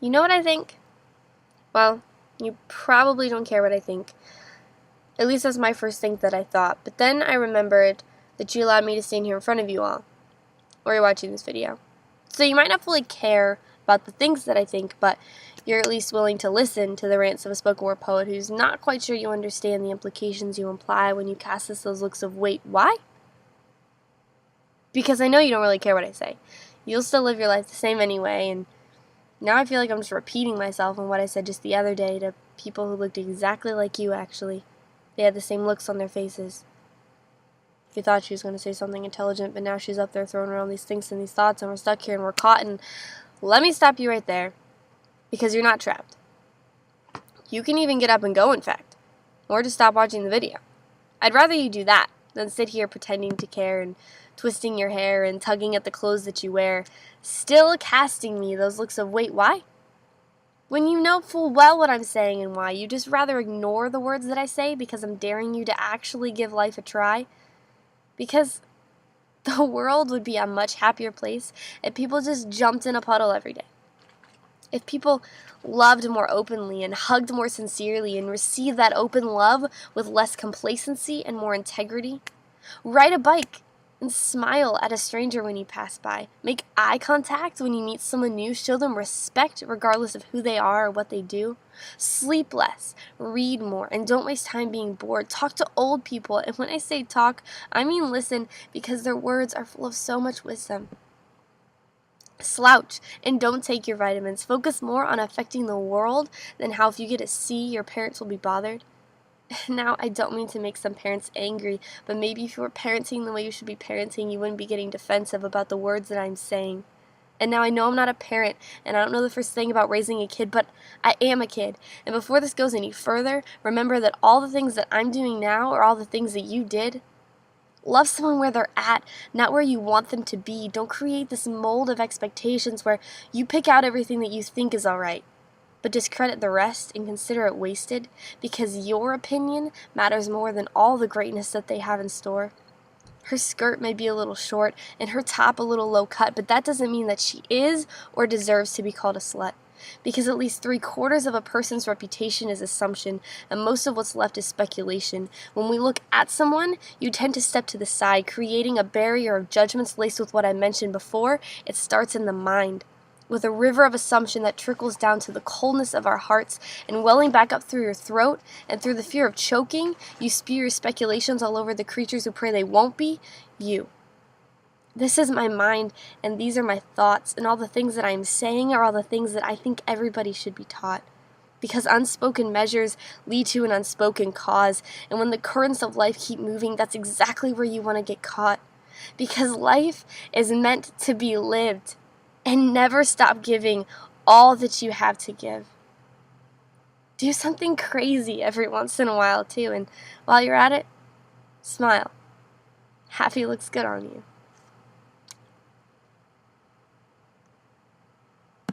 You know what I think? Well, you probably don't care what I think. At least that's my first thing that I thought. But then I remembered that you allowed me to stand here in front of you all, or you're watching this video. So you might not fully care about the things that I think, but you're at least willing to listen to the rants of a spoken word poet who's not quite sure you understand the implications you imply when you cast us those looks of, wait, why? Because I know you don't really care what I say. You'll still live your life the same anyway, and now I feel like I'm just repeating myself on what I said just the other day to people who looked exactly like you, actually. They had the same looks on their faces. We thought she was going to say something intelligent, but now she's up there throwing around these things and these thoughts, and we're stuck here and we're caught, and let me stop you right there, because you're not trapped. You can even get up and go, in fact, or just stop watching the video. I'd rather you do that than sit here pretending to care and twisting your hair and tugging at the clothes that you wear, still casting me those looks of, wait, why? When you know full well what I'm saying and why, you just rather ignore the words that I say because I'm daring you to actually give life a try. Because the world would be a much happier place if people just jumped in a puddle every day. If people loved more openly and hugged more sincerely and received that open love with less complacency and more integrity. Ride a bike and smile at a stranger when you pass by. Make eye contact when you meet someone new. Show them respect regardless of who they are or what they do. Sleep less, read more, and don't waste time being bored. Talk to old people, and when I say talk, I mean listen, because their words are full of so much wisdom. Slouch and don't take your vitamins. Focus more on affecting the world than how if you get a C, your parents will be bothered. Now, I don't mean to make some parents angry, but maybe if you were parenting the way you should be parenting, you wouldn't be getting defensive about the words that I'm saying. And now I know I'm not a parent, and I don't know the first thing about raising a kid, but I am a kid. And before this goes any further, remember that all the things that I'm doing now are all the things that you did. Love someone where they're at, not where you want them to be. Don't create this mold of expectations where you pick out everything that you think is alright, but discredit the rest and consider it wasted because your opinion matters more than all the greatness that they have in store. Her skirt may be a little short and her top a little low cut, but that doesn't mean that she is or deserves to be called a slut. Because at least 3/4 of a person's reputation is assumption, and most of what's left is speculation. When we look at someone, you tend to step to the side, creating a barrier of judgments laced with what I mentioned before. It starts in the mind, with a river of assumption that trickles down to the coldness of our hearts, and welling back up through your throat, and through the fear of choking, you spew your speculations all over the creatures who pray they won't be, you. This is my mind, and these are my thoughts, and all the things that I am saying are all the things that I think everybody should be taught. Because unspoken measures lead to an unspoken cause, and when the currents of life keep moving, that's exactly where you want to get caught. Because life is meant to be lived, and never stop giving all that you have to give. Do something crazy every once in a while, too, and while you're at it, smile. Happy looks good on you.